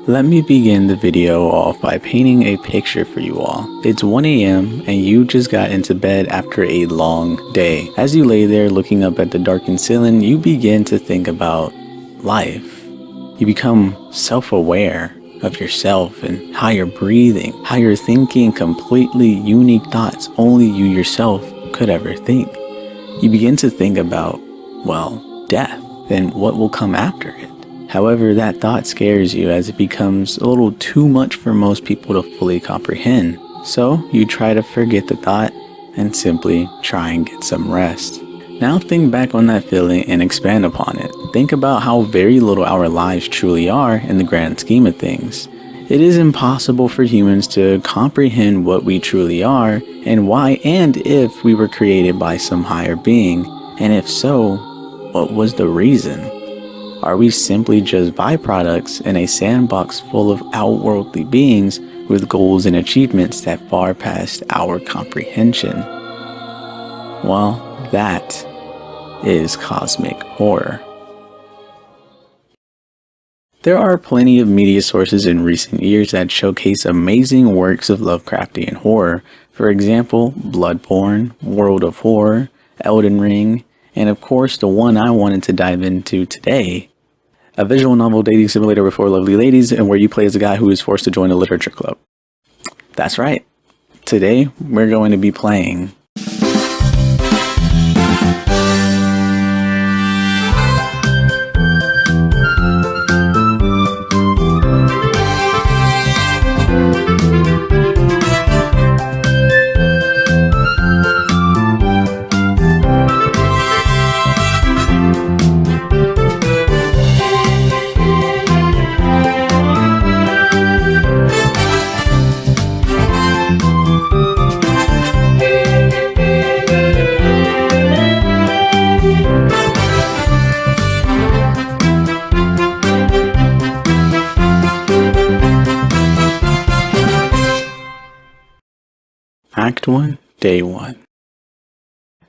Let me begin the video off by painting a picture for you all. It's 1 AM and you just got into bed after a long day. As you lay there looking up at the darkened ceiling, you begin to think about life. You become self-aware of yourself and how you're breathing, how you're thinking completely unique thoughts only you yourself could ever think. You begin to think about, well, death and what will come after it. However, that thought scares you as it becomes a little too much for most people to fully comprehend. So you try to forget the thought and simply try and get some rest. Now think back on that feeling and expand upon it. Think about how very little our lives truly are in the grand scheme of things. It is impossible for humans to comprehend what we truly are and why and if we were created by some higher being. And if so, what was the reason? Are we simply just byproducts in a sandbox full of outworldly beings with goals and achievements that far past our comprehension? Well, that is cosmic horror. There are plenty of media sources in recent years that showcase amazing works of Lovecraftian horror. For example, Bloodborne, World of Horror, Elden Ring, and of course the one I wanted to dive into today, a visual novel dating simulator with 4 lovely ladies and where you play as a guy who is forced to join a literature club. That's right. Today, we're going to be playing Act 1, Day 1.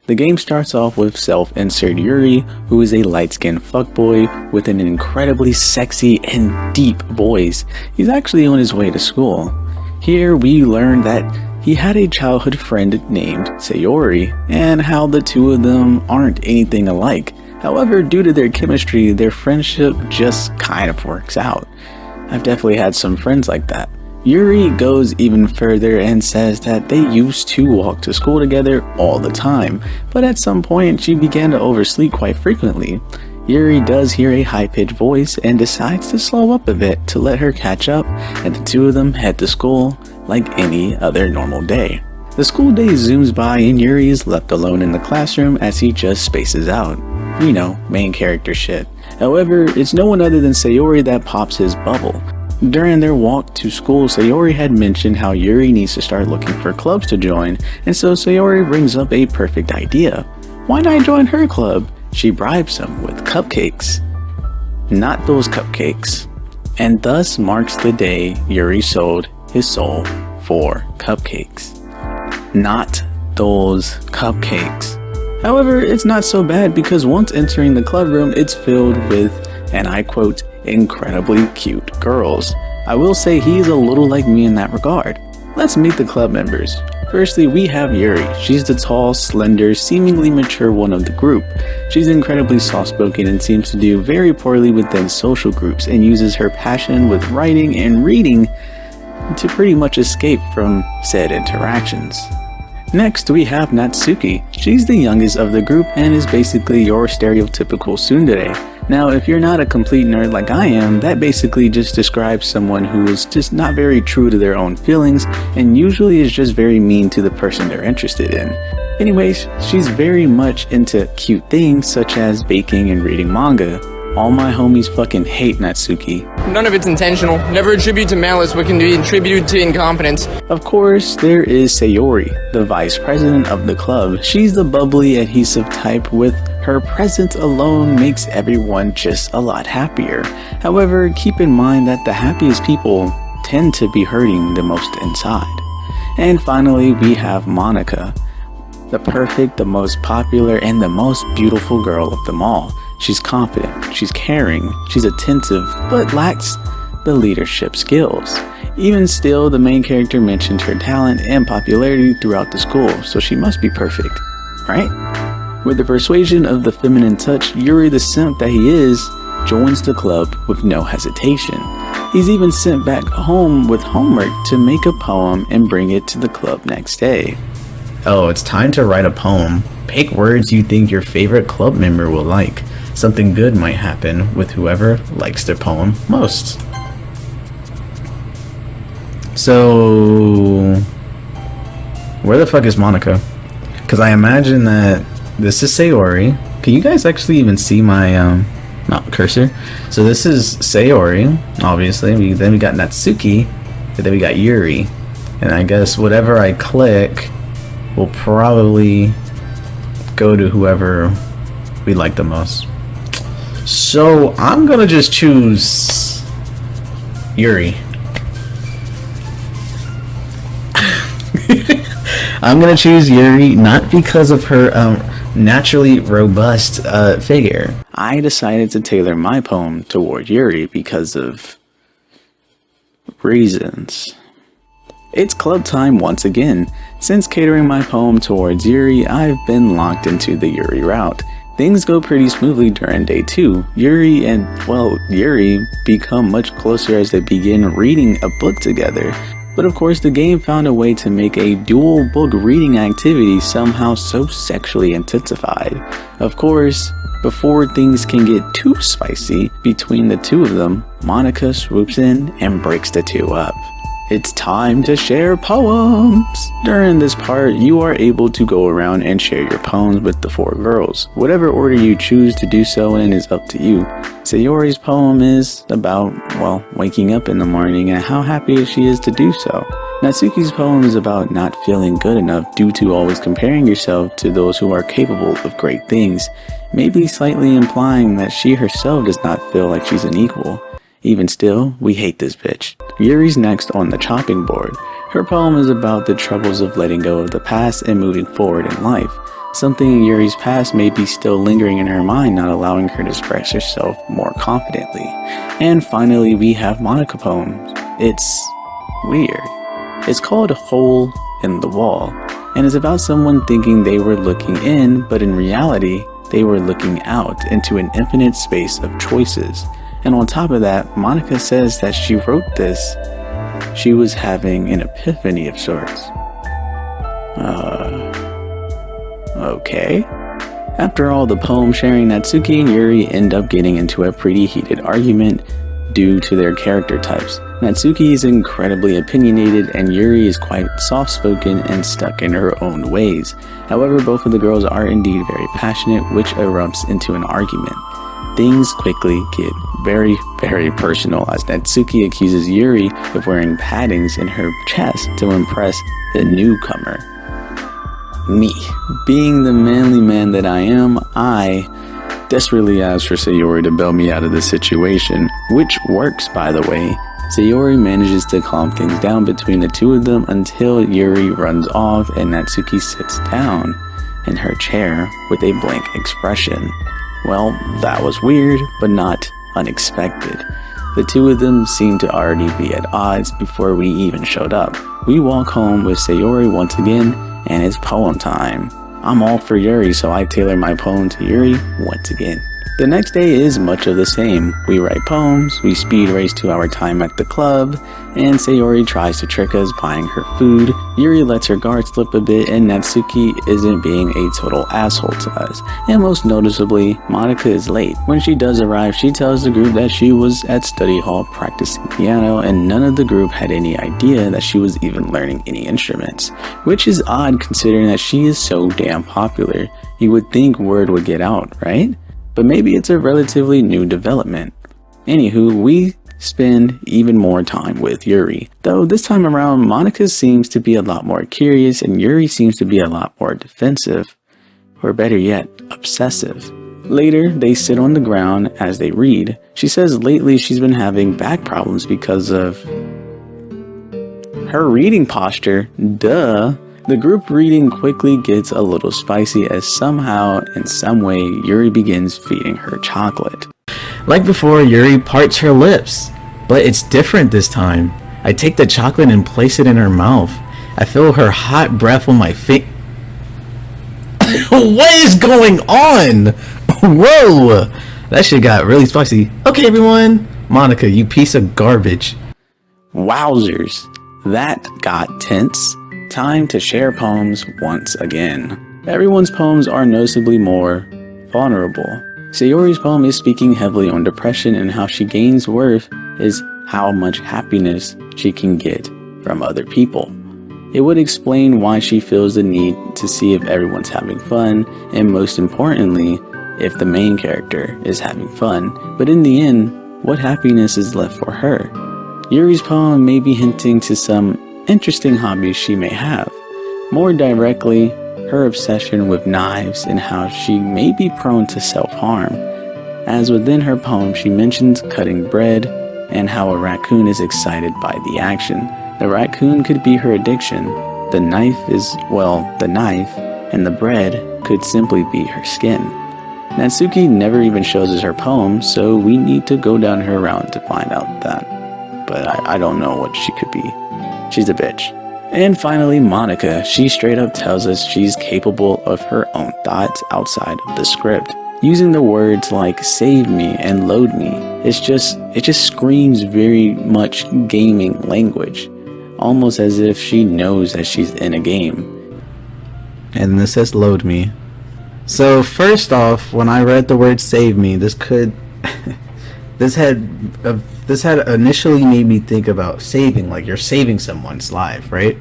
The game starts off with self-insert Yuri, who is a light-skinned fuckboy with an incredibly sexy and deep voice. He's actually on his way to school. Here we learn that he had a childhood friend named Sayori, and how the two of them aren't anything alike. However, due to their chemistry, their friendship just kind of works out. I've definitely had some friends like that. Yuri goes even further and says that they used to walk to school together all the time, but at some point she began to oversleep quite frequently. Yuri does hear a high-pitched voice and decides to slow up a bit to let her catch up, and the two of them head to school like any other normal day. The school day zooms by and Yuri is left alone in the classroom as he just spaces out. You know, main character shit. However, it's no one other than Sayori that pops his bubble. During their walk to school, Sayori had mentioned how Yuri needs to start looking for clubs to join, and so Sayori brings up a perfect idea. Why not join her club? She bribes him with cupcakes. Not those cupcakes. And thus marks the day Yuri sold his soul for cupcakes. Not those cupcakes. However, it's not so bad because once entering the club room, it's filled with, and I quote, incredibly cute girls. I will say he's a little like me in that regard. Let's meet the club members. Firstly, we have Yuri. She's the tall, slender, seemingly mature one of the group. She's incredibly soft-spoken and seems to do very poorly within social groups and uses her passion with writing and reading to pretty much escape from said interactions. Next, we have Natsuki. She's the youngest of the group and is basically your stereotypical tsundere. Now, if you're not a complete nerd like I am, that basically just describes someone who is just not very true to their own feelings and usually is just very mean to the person they're interested in. Anyways, she's very much into cute things such as baking and reading manga. All my homies fucking hate Natsuki. None of it's intentional. Never attribute to malice what can be attributed to incompetence. Of course, there is Sayori, the vice president of the club. She's the bubbly, adhesive type with her presence alone makes everyone just a lot happier. However, keep in mind that the happiest people tend to be hurting the most inside. And finally, we have Monica, the perfect, the most popular, and the most beautiful girl of them all. She's confident, she's caring, she's attentive, but lacks the leadership skills. Even still, the main character mentioned her talent and popularity throughout the school, so she must be perfect, right? With the persuasion of the feminine touch, Yuri, the simp that he is, joins the club with no hesitation. He's even sent back home with homework to make a poem and bring it to the club next day. Oh, it's time to write a poem. Pick words you think your favorite club member will like. Something good might happen with whoever likes their poem most. So, where the fuck is Monica? Because I imagine that this is Sayori. Can you guys actually even see my cursor? So this is Sayori, obviously. Then we got Natsuki, and then we got Yuri. And I guess whatever I click will probably go to whoever we like the most. So I'm gonna just choose Yuri. I'm gonna choose Yuri not because of her naturally robust figure. I decided to tailor my poem toward Yuri because of reasons. It's club time once again. Since catering my poem towards Yuri, I've been locked into the Yuri route. Things go pretty smoothly during day 2. Yuri become much closer as they begin reading a book together. But of course, the game found a way to make a dual book reading activity somehow so sexually intensified. Of course, before things can get too spicy between the two of them, Monica swoops in and breaks the two up. It's time to share poems! During this part, you are able to go around and share your poems with the 4 girls. Whatever order you choose to do so in is up to you. Sayori's poem is about, waking up in the morning and how happy she is to do so. Natsuki's poem is about not feeling good enough due to always comparing yourself to those who are capable of great things, maybe slightly implying that she herself does not feel like she's an equal. Even still, we hate this bitch. Yuri's next on the chopping board. Her poem is about the troubles of letting go of the past and moving forward in life. Something in Yuri's past may be still lingering in her mind, not allowing her to express herself more confidently. And finally, we have Monica poems. It's weird. It's called Hole in the Wall, and is about someone thinking they were looking in, but in reality, they were looking out into an infinite space of choices. And on top of that, Monica says that she wrote this. She was having an epiphany of sorts. Okay. After all the poem sharing, Natsuki and Yuri end up getting into a pretty heated argument due to their character types. Natsuki is incredibly opinionated and Yuri is quite soft-spoken and stuck in her own ways. However, both of the girls are indeed very passionate, which erupts into an argument. Things quickly get very, very personal as Natsuki accuses Yuri of wearing paddings in her chest to impress the newcomer. Me, being the manly man that I am, I desperately ask for Sayori to bail me out of this situation, which works, by the way. Sayori manages to calm things down between the two of them until Yuri runs off and Natsuki sits down in her chair with a blank expression. Well, that was weird, but not unexpected. The two of them seemed to already be at odds before we even showed up. We walk home with Sayori once again, and it's poem time. I'm all for Yuri, so I tailor my poem to Yuri once again. The next day is much of the same. We write poems, we speed race to our time at the club, and Sayori tries to trick us buying her food. Yuri lets her guard slip a bit, and Natsuki isn't being a total asshole to us. And most noticeably, Monica is late. When she does arrive, she tells the group that she was at study hall practicing piano, and none of the group had any idea that she was even learning any instruments. Which is odd considering that she is so damn popular. You would think word would get out, right? But maybe it's a relatively new development. Anywho, we spend even more time with Yuri. Though this time around, Monica seems to be a lot more curious and Yuri seems to be a lot more defensive. Or better yet, obsessive. Later, they sit on the ground as they read. She says lately she's been having back problems because of her reading posture. Duh. The group reading quickly gets a little spicy as somehow, in some way, Yuri begins feeding her chocolate. Like before, Yuri parts her lips, But it's different this time. I take the chocolate and place it in her mouth. I feel her hot breath on my face. What is going on? Whoa! That shit got really spicy. Okay, everyone. Monica, you piece of garbage. Wowzers. That got tense. Time to share poems once again. Everyone's poems are noticeably more vulnerable. Sayori's poem is speaking heavily on depression, and how she gains worth is how much happiness she can get from other people. It would explain why she feels the need to see if everyone's having fun, and most importantly, if the main character is having fun. But in the end, what happiness is left for her? Yuri's poem may be hinting to some interesting hobbies she may have. More directly, her obsession with knives and how she may be prone to self-harm. As within her poem, she mentions cutting bread and how a raccoon is excited by the action. The raccoon could be her addiction. The knife is, well, the knife, and the bread could simply be her skin. Natsuki never even shows us her poem, so we need to go down her route to find out that. But I don't know what she could be. She's a bitch. And finally, Monica. She straight up tells us she's capable of her own thoughts outside of the script. Using the words like save me and load me, it just screams very much gaming language. Almost as if she knows that she's in a game. And this says load me. So first off, when I read the word save me, this had initially made me think about saving, like you're saving someone's life, right?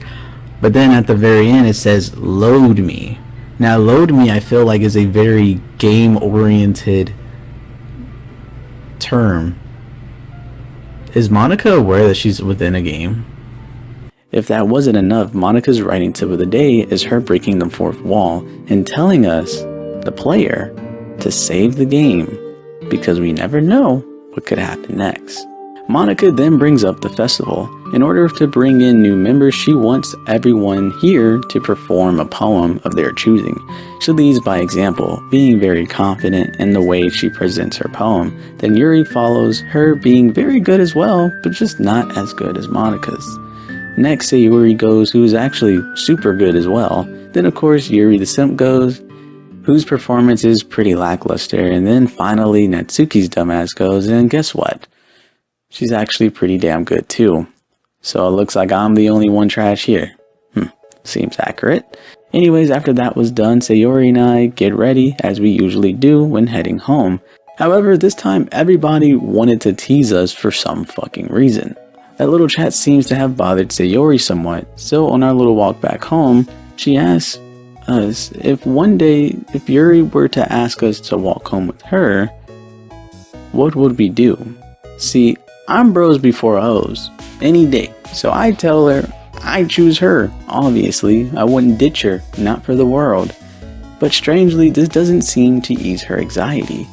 But then at the very end it says load me. Now load me, I feel like, is a very game oriented term. Is Monica aware that she's within a game? If that wasn't enough, Monica's writing tip of the day is her breaking the fourth wall and telling us, the player, to save the game, because we never know what could happen next. Monica then brings up the festival. In order to bring in new members, she wants everyone here to perform a poem of their choosing. She leads by example, being very confident in the way she presents her poem. Then Yuri follows her, being very good as well, but just not as good as Monica's. Next, Sayori goes, who's actually super good as well. Then of course Yuri the simp goes, whose performance is pretty lackluster. And then finally Natsuki's dumbass goes, and guess what? She's actually pretty damn good too. So it looks like I'm the only one trash here. Seems accurate. Anyways, after that was done, Sayori and I get ready, as we usually do when heading home. However, this time everybody wanted to tease us for some fucking reason. That little chat seems to have bothered Sayori somewhat, so on our little walk back home, she asks us if one day, if Yuri were to ask us to walk home with her, what would we do? See, I'm bros before hoes, any day, so I tell her I choose her. Obviously, I wouldn't ditch her, not for the world. But strangely, this doesn't seem to ease her anxiety.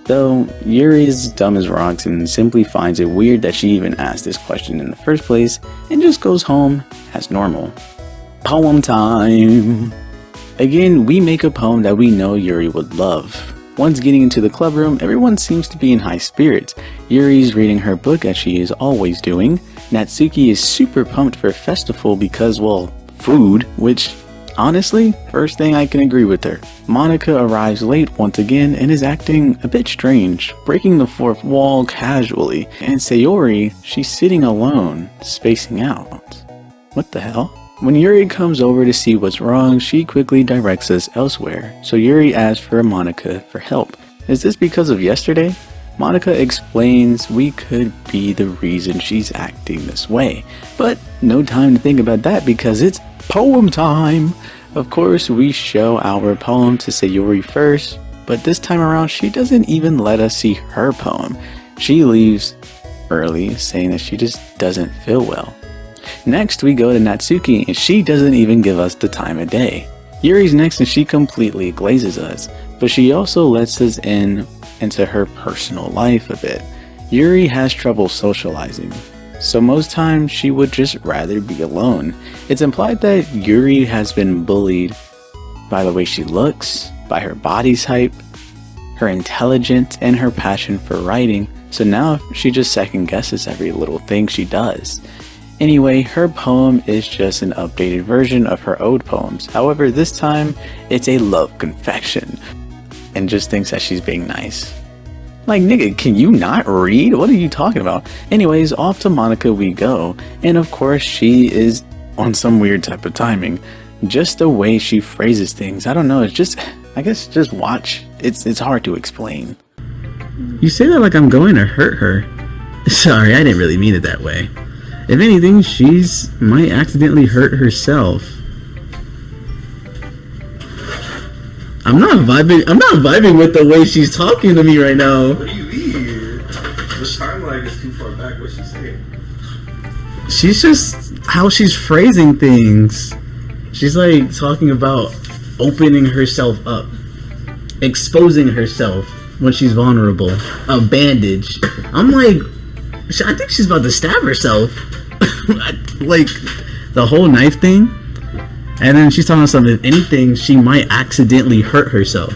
Though Yuri is dumb as rocks and simply finds it weird that she even asked this question in the first place, and just goes home as normal. Poem time! Again, we make a poem that we know Yuri would love. Once getting into the club room, everyone seems to be in high spirits. Yuri's reading her book as she is always doing. Natsuki is super pumped for festival because, well, food, which, honestly, first thing I can agree with her. Monica arrives late once again and is acting a bit strange, breaking the fourth wall casually. And Sayori, she's sitting alone, spacing out. What the hell? When Yuri comes over to see what's wrong, she quickly directs us elsewhere. So Yuri asks for Monica for help. Is this because of yesterday? Monica explains we could be the reason she's acting this way. But no time to think about that because it's poem time! Of course, we show our poem to Sayori first, but this time around she doesn't even let us see her poem. She leaves early, saying that she just doesn't feel well. Next, we go to Natsuki, and she doesn't even give us the time of day. Yuri's next, and she completely glazes us, but she also lets us into her personal life a bit. Yuri has trouble socializing, so most times she would just rather be alone. It's implied that Yuri has been bullied by the way she looks, by her body type, her intelligence, and her passion for writing, so now she just second guesses every little thing she does. Anyway, her poem is just an updated version of her ode poems. However, this time, it's a love confession, and just thinks that she's being nice. Like, nigga, can you not read? What are you talking about? Anyways, off to Monica we go, and of course she is on some weird type of timing. Just the way she phrases things, I don't know, it's just, I guess just watch. It's hard to explain. You say that like I'm going to hurt her. Sorry, I didn't really mean it that way. If anything, she's might accidentally hurt herself. I'm not vibing with the way she's talking to me right now. What do you mean? The timeline is too far back. What's she saying? She's just how she's phrasing things. She's like talking about opening herself up, exposing herself when she's vulnerable. A bandage. I'm like, I think she's about to stab herself. Like the whole knife thing. And then she's talking about something, if anything, she might accidentally hurt herself.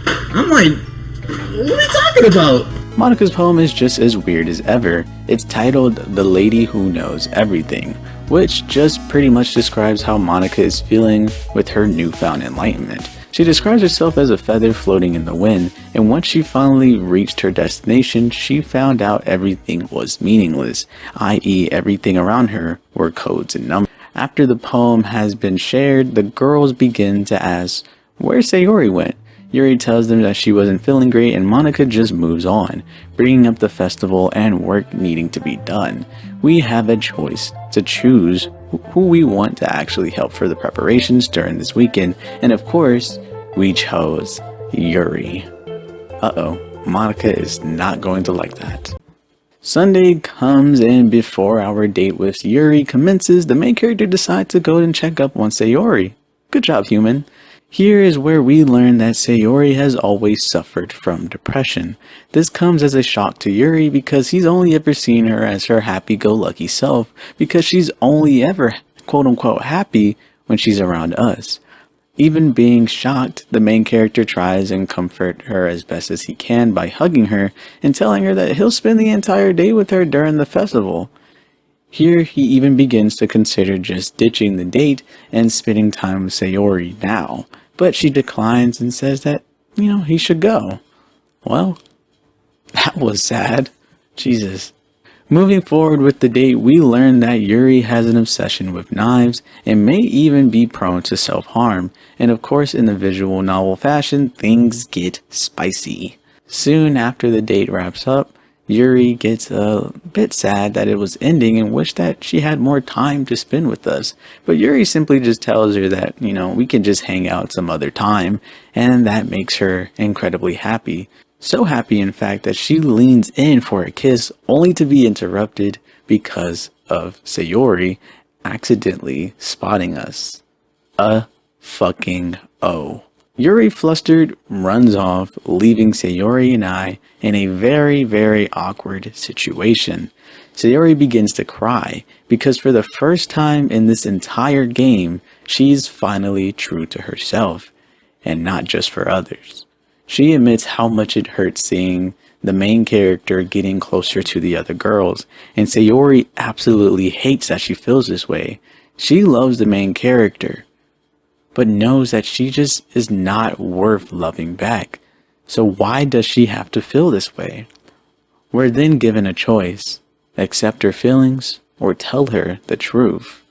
I'm like, what are you talking about? Monica's poem is just as weird as ever. It's titled The Lady Who Knows Everything, which just pretty much describes how Monica is feeling with her newfound enlightenment. She describes herself as a feather floating in the wind, and once she finally reached her destination, she found out everything was meaningless, i.e. everything around her were codes and numbers. After the poem has been shared, the girls begin to ask where Sayori went. Yuri tells them that she wasn't feeling great, and Monica just moves on, bringing up the festival and work needing to be done. We have a choice to choose who we want to actually help for the preparations during this weekend, and of course, we chose Yuri. Uh-oh, Monica is not going to like that. Sunday comes, and before our date with Yuri commences, the main character decides to go and check up on Sayori. Good job, human. Here is where we learn that Sayori has always suffered from depression. This comes as a shock to Yuri because he's only ever seen her as her happy-go-lucky self, because she's only ever quote-unquote happy when she's around us. Even being shocked, the main character tries and comfort her as best as he can by hugging her and telling her that he'll spend the entire day with her during the festival. Here he even begins to consider just ditching the date and spending time with Sayori now, but she declines and says that, he should go. Well, that was sad. Jesus. Moving forward with the date, we learn that Yuri has an obsession with knives and may even be prone to self-harm. And of course, in the visual novel fashion, things get spicy. Soon after the date wraps up, Yuri gets a bit sad that it was ending and wished that she had more time to spend with us. But Yuri simply just tells her that, we can just hang out some other time, and that makes her incredibly happy. So happy, in fact, that she leans in for a kiss only to be interrupted because of Sayori accidentally spotting us. Yuri, flustered, runs off, leaving Sayori and I in a very, very awkward situation. Sayori begins to cry because for the first time in this entire game, she's finally true to herself and not just for others. She admits how much it hurts seeing the main character getting closer to the other girls, and Sayori absolutely hates that she feels this way. She loves the main character, but knows that she just is not worth loving back. So why does she have to feel this way? We're then given a choice: accept her feelings or tell her the truth.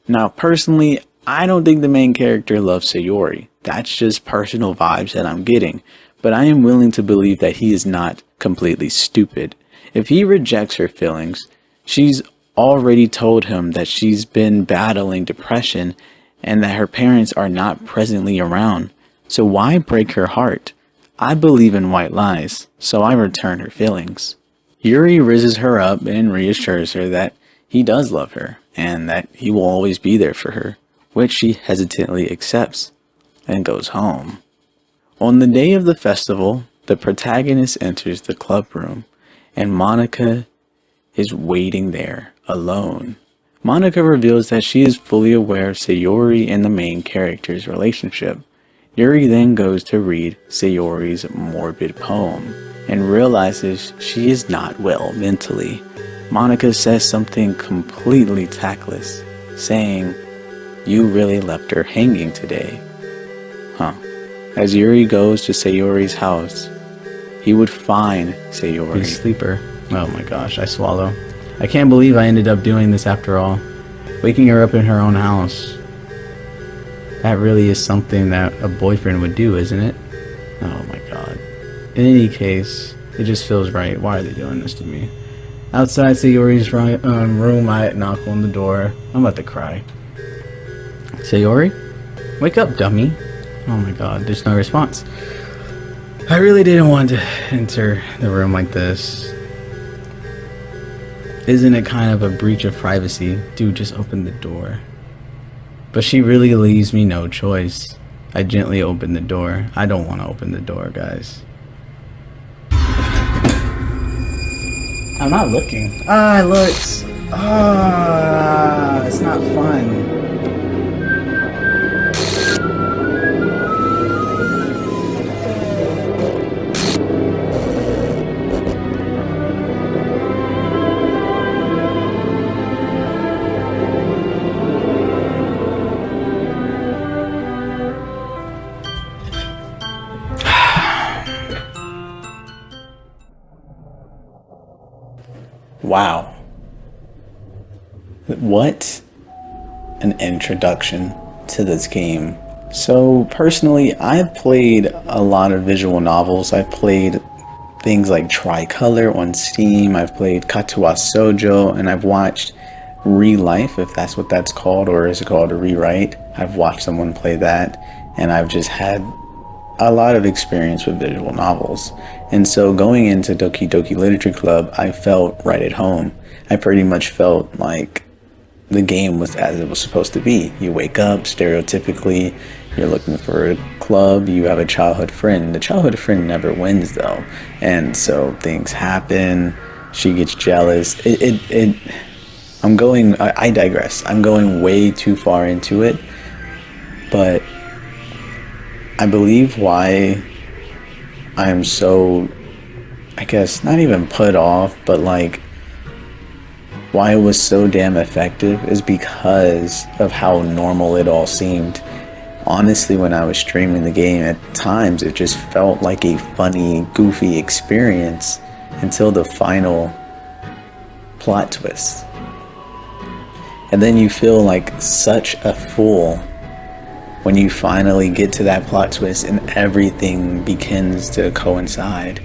Now, personally, I don't think the main character loves Sayori. That's just personal vibes that I'm getting, but I am willing to believe that he is not completely stupid. If he rejects her feelings, she's already told him that she's been battling depression and that her parents are not presently around. So why break her heart? I believe in white lies, so I return her feelings. Yuri rizzes her up and reassures her that he does love her and that he will always be there for her, which she hesitantly accepts and goes home. On the day of the festival, the protagonist enters the club room and Monica is waiting there alone. Monica reveals that she is fully aware of Sayori and the main character's relationship. Yuri then goes to read Sayori's morbid poem and realizes she is not well mentally. Monica says something completely tactless, saying, "You really left her hanging today." Huh. As Yuri goes to Sayori's house, he would find Sayori. Sleeper. Oh my gosh, I swallow. I can't believe I ended up doing this after all. Waking her up in her own house. That really is something that a boyfriend would do, isn't it? Oh my god. In any case, it just feels right. Why are they doing this to me? Outside Sayori's room, I knock on the door. I'm about to cry. Sayori? Wake up, dummy. Oh my god, there's no response. I really didn't want to enter the room like this. Isn't it kind of a breach of privacy? Dude, just open the door. But she really leaves me no choice. I gently open the door. I don't want to open the door, guys. I'm not looking. I looked. It's not fun. Wow. What an introduction to this game. So personally, I've played a lot of visual novels. I've played things like Tricolor on Steam. I've played Katsuwa Shoujo, and I've watched Relife, if that's what that's called, or is it called a Rewrite? I've watched someone play that, and I've just had a lot of experience with visual novels. And so going into Doki Doki Literature Club, I felt right at home. I pretty much felt like the game was as it was supposed to be. You wake up, stereotypically, you're looking for a club, you have a childhood friend. The childhood friend never wins though. And so things happen, she gets jealous. I digress. I'm going way too far into it. But I believe why I'm so, I guess, not even put off, but like, why it was so damn effective is because of how normal it all seemed. Honestly, when I was streaming the game, at times it just felt like a funny, goofy experience until the final plot twist. And then you feel like such a fool when you finally get to that plot twist and everything begins to coincide.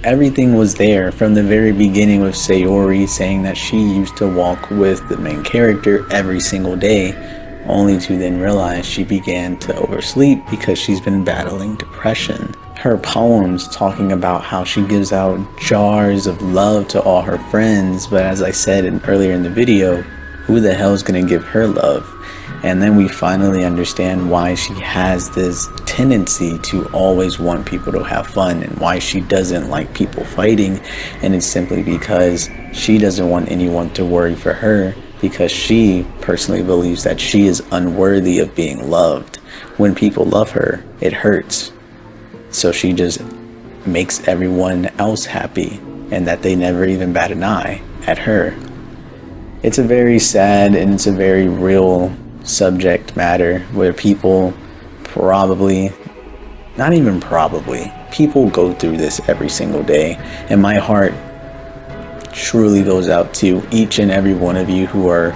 Everything was there from the very beginning, with Sayori saying that she used to walk with the main character every single day, only to then realize she began to oversleep because she's been battling depression. Her poems talking about how she gives out jars of love to all her friends, but as I said earlier in the video, who the hell is going to give her love? And then we finally understand why she has this tendency to always want people to have fun and why she doesn't like people fighting. And it's simply because she doesn't want anyone to worry for her, because she personally believes that she is unworthy of being loved. When people love her, it hurts. So she just makes everyone else happy, and that they never even bat an eye at her. It's a very sad and it's a very real subject matter where people people go through this every single day, and my heart truly goes out to each and every one of you who are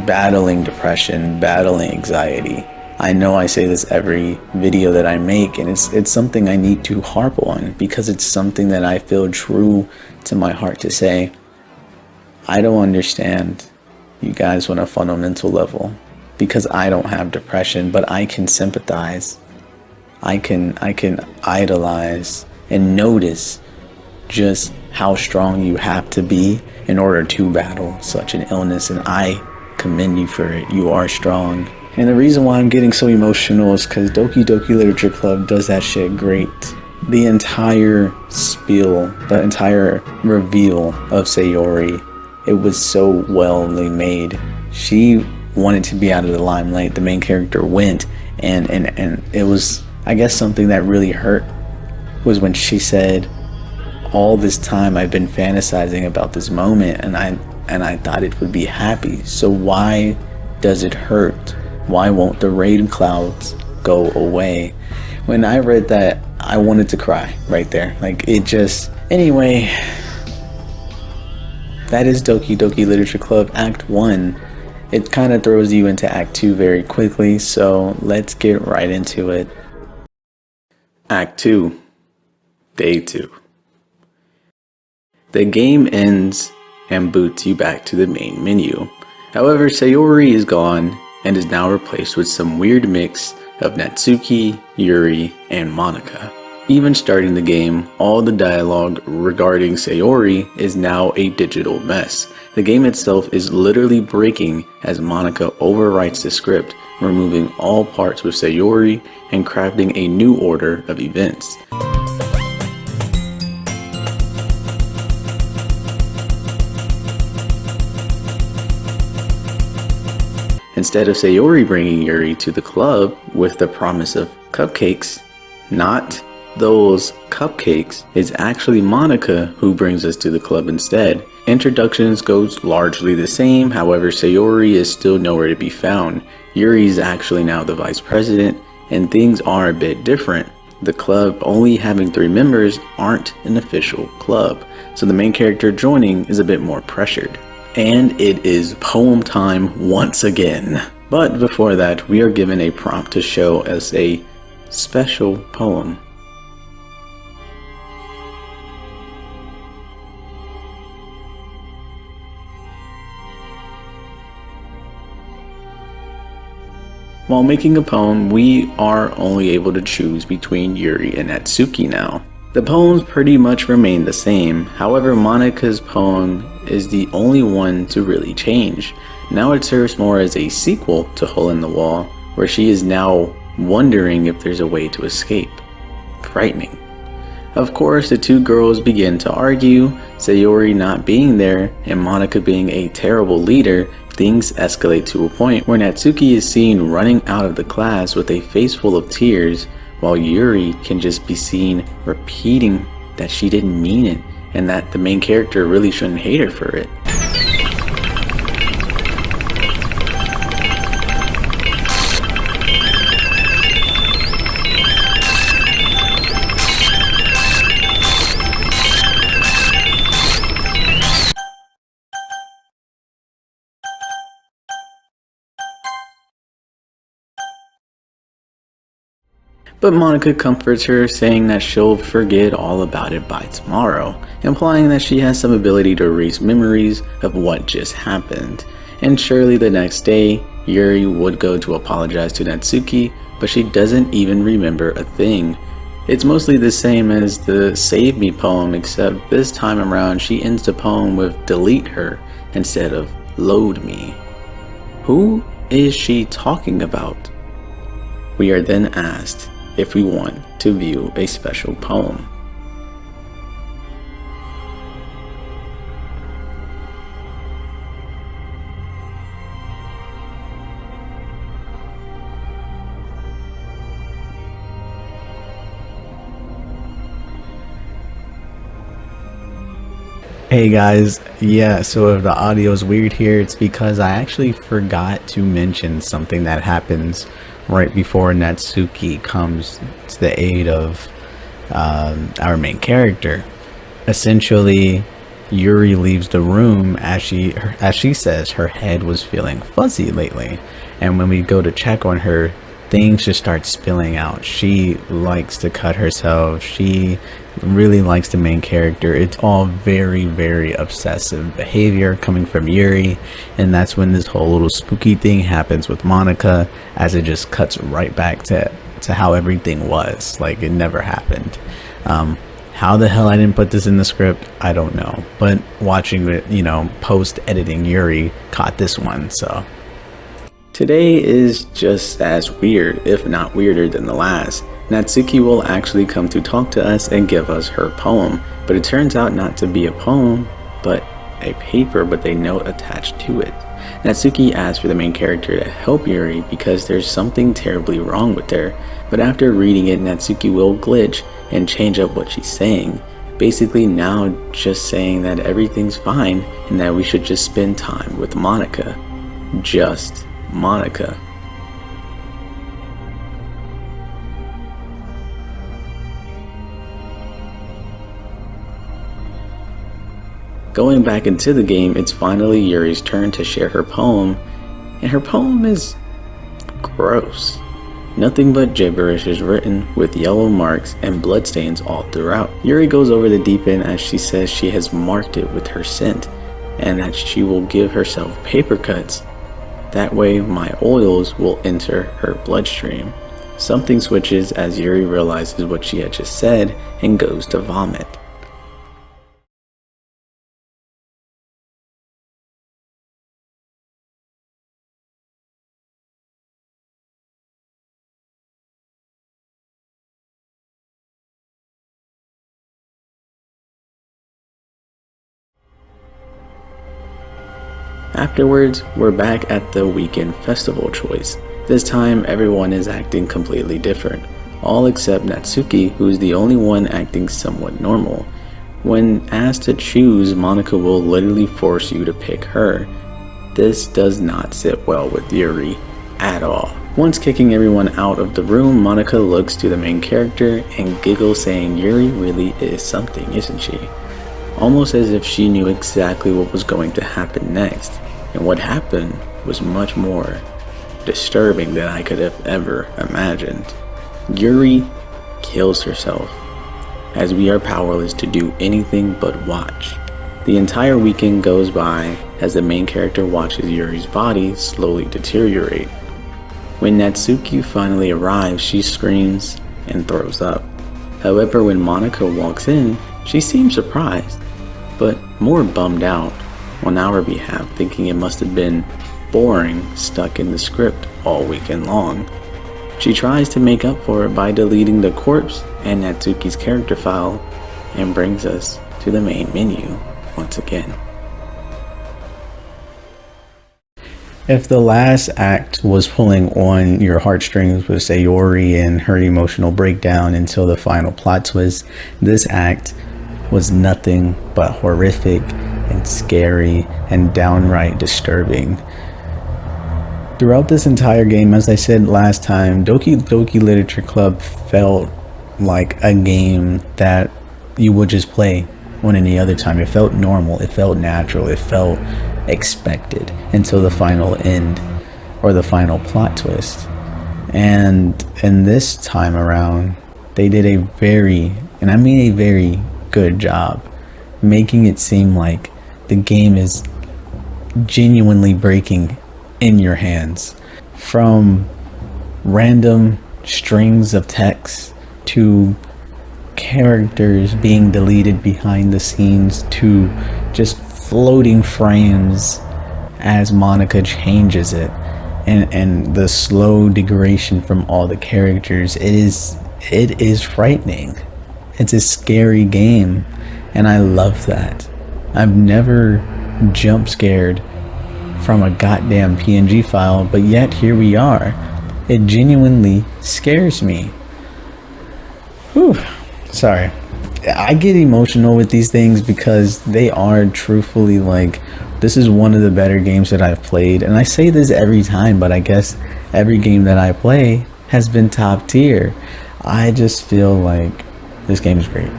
battling depression, battling anxiety. I know I say this every video that I make, and it's something I need to harp on because it's something that I feel true to my heart to say. I don't understand you guys on a fundamental level, because I don't have depression, but I can sympathize. I can idolize and notice just how strong you have to be in order to battle such an illness, and I commend you for it. You are strong. And the reason why I'm getting so emotional is because Doki Doki Literature Club does that shit great. The entire spiel, the entire reveal of Sayori, it was so wellly made. She wanted to be out of the limelight. The main character went, and it was, I guess, something that really hurt was when she said, all this time I've been fantasizing about this moment, and I thought it would be happy, so why does it hurt? Why won't the rain clouds go away? When I read that, I wanted to cry right there. Like, it just... Anyway, that is Doki Doki Literature Club Act 1. It kind of throws you into Act 2 very quickly, so let's get right into it. Act 2, Day 2. The game ends and boots you back to the main menu. However, Sayori is gone and is now replaced with some weird mix of Natsuki, Yuri, and Monika. Even starting the game, all the dialogue regarding Sayori is now a digital mess. The game itself is literally breaking as Monika overwrites the script, removing all parts with Sayori and crafting a new order of events. Instead of Sayori bringing Yuri to the club with the promise of cupcakes, not those cupcakes, it's actually Monika who brings us to the club instead. Introductions goes largely the same, however Sayori is still nowhere to be found. Yuri is actually now the vice president, and things are a bit different. The club only having 3 members aren't an official club, so the main character joining is a bit more pressured. And it is poem time once again. But before that, we are given a prompt to show us a special poem. While making a poem, we are only able to choose between Yuri and Natsuki now. The poems pretty much remain the same, however Monika's poem is the only one to really change. Now it serves more as a sequel to Hole in the Wall, where she is now wondering if there's a way to escape. Frightening. Of course, the 2 girls begin to argue, Sayori not being there and Monika being a terrible leader. Things escalate to a point where Natsuki is seen running out of the class with a face full of tears, while Yuri can just be seen repeating that she didn't mean it and that the main character really shouldn't hate her for it. But Monika comforts her, saying that she'll forget all about it by tomorrow, implying that she has some ability to erase memories of what just happened. And surely the next day, Yuri would go to apologize to Natsuki, but she doesn't even remember a thing. It's mostly the same as the Save Me poem, except this time around she ends the poem with delete her instead of load me. Who is she talking about? We are then asked if we want to view a special poem. Hey guys, yeah, so if the audio is weird here, it's because I actually forgot to mention something that happens right before Natsuki comes to the aid of our main character. Essentially, Yuri leaves the room as she says her head was feeling fuzzy lately, and when we go to check on her, things just start spilling out. She likes to cut herself. She really likes the main character. It's all very, very obsessive behavior coming from Yuri, and that's when this whole little spooky thing happens with Monika, as it just cuts right back to how everything was, like it never happened. How the hell I didn't put this in the script, I don't know, but watching it, post editing, Yuri caught this one. So today is just as weird, if not weirder than the last. Natsuki will actually come to talk to us and give us her poem, but it turns out not to be a poem, but a paper with a note attached to it. Natsuki asks for the main character to help Yuri because there's something terribly wrong with her, but after reading it, Natsuki will glitch and change up what she's saying, basically now just saying that everything's fine and that we should just spend time with Monica. Just Monica. Going back into the game, it's finally Yuri's turn to share her poem, and her poem is gross. Nothing but gibberish is written with yellow marks and bloodstains all throughout. Yuri goes over the deep end as she says she has marked it with her scent, and that she will give herself paper cuts. That way my oils will enter her bloodstream. Something switches as Yuri realizes what she had just said and goes to vomit. Afterwards, we're back at the weekend festival choice. This time, everyone is acting completely different, all except Natsuki, who is the only one acting somewhat normal. When asked to choose, Monica will literally force you to pick her. This does not sit well with Yuri at all. Once kicking everyone out of the room, Monica looks to the main character and giggles, saying Yuri really is something, isn't she? Almost as if she knew exactly what was going to happen next. And what happened was much more disturbing than I could have ever imagined. Yuri kills herself, as we are powerless to do anything but watch. The entire weekend goes by as the main character watches Yuri's body slowly deteriorate. When Natsuki finally arrives, she screams and throws up. However, when Monica walks in, she seems surprised, but more bummed out on our behalf, thinking it must have been boring stuck in the script all weekend long. She tries to make up for it by deleting the corpse and Natsuki's character file and brings us to the main menu once again. If the last act was pulling on your heartstrings with Sayori and her emotional breakdown until the final plot twist, this act was nothing but horrific and scary and downright disturbing. Throughout this entire game, as I said last time, Doki Literature Club felt like a game that you would just play on any other time. It felt normal, it felt natural, it felt expected until the final end or the final plot twist. And this time around, they did a very, and I mean a very good job making it seem like the game is genuinely breaking in your hands. From random strings of text to characters being deleted behind the scenes to just floating frames as Monica changes it, and the slow degradation from all the characters. It is frightening. It's a scary game, and I love that. I've never jump scared from a goddamn PNG file, but yet here we are. It genuinely scares me. Whew. Sorry. I get emotional with these things because they are truthfully, like, this is one of the better games that I've played. And I say this every time, but I guess every game that I play has been top tier. I just feel like this game is great.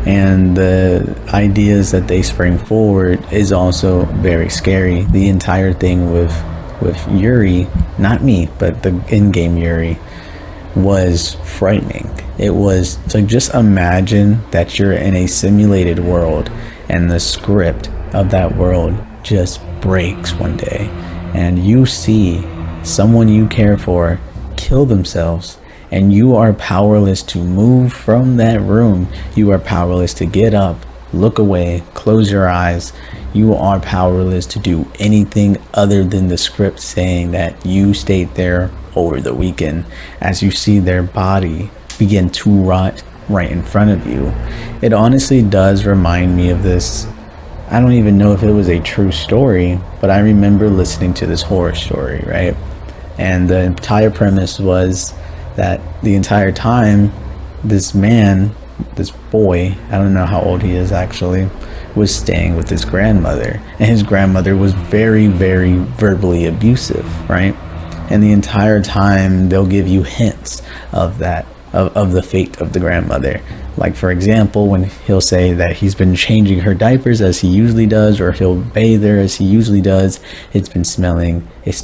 And the ideas that they spring forward is also very scary. The entire thing with Yuri, not me, but the in-game Yuri, was frightening. It was like, just imagine that you're in a simulated world and the script of that world just breaks one day and you see someone you care for kill themselves, and you are powerless to move from that room. You are powerless to get up, look away, close your eyes. You are powerless to do anything other than the script saying that you stayed there over the weekend, as you see their body begin to rot right in front of you. It honestly does remind me of this. I don't even know if it was a true story, but I remember listening to this horror story, right? And the entire premise was that the entire time, this man, this boy, I don't know how old he is actually, was staying with his grandmother. And his grandmother was very, very verbally abusive, right? And the entire time, they'll give you hints of that, of the fate of the grandmother. Like, for example, when he'll say that he's been changing her diapers as he usually does, or he'll bathe her as he usually does, it's been smelling, it